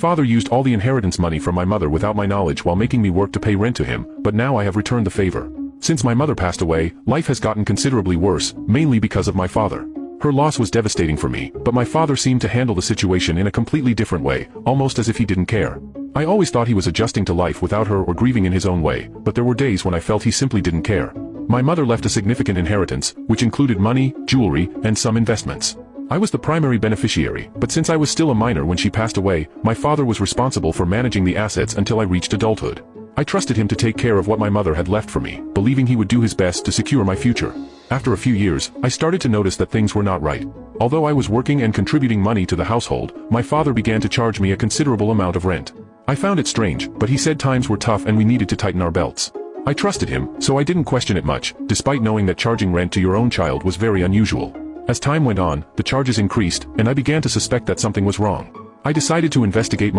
Father used all the inheritance money from my mother without my knowledge while making me work to pay rent to him, but now I have returned the favor. Since my mother passed away, life has gotten considerably worse, mainly because of my father. Her loss was devastating for me, but my father seemed to handle the situation in a completely different way, almost as if he didn't care. I always thought he was adjusting to life without her or grieving in his own way, but there were days when I felt he simply didn't care. My mother left a significant inheritance, which included money, jewelry, and some investments. I was the primary beneficiary, but since I was still a minor when she passed away, my father was responsible for managing the assets until I reached adulthood. I trusted him to take care of what my mother had left for me, believing he would do his best to secure my future. After a few years, I started to notice that things were not right. Although I was working and contributing money to the household, my father began to charge me a considerable amount of rent. I found it strange, but he said times were tough and we needed to tighten our belts. I trusted him, so I didn't question it much, despite knowing that charging rent to your own child was very unusual. As time went on, the charges increased, and I began to suspect that something was wrong. I decided to investigate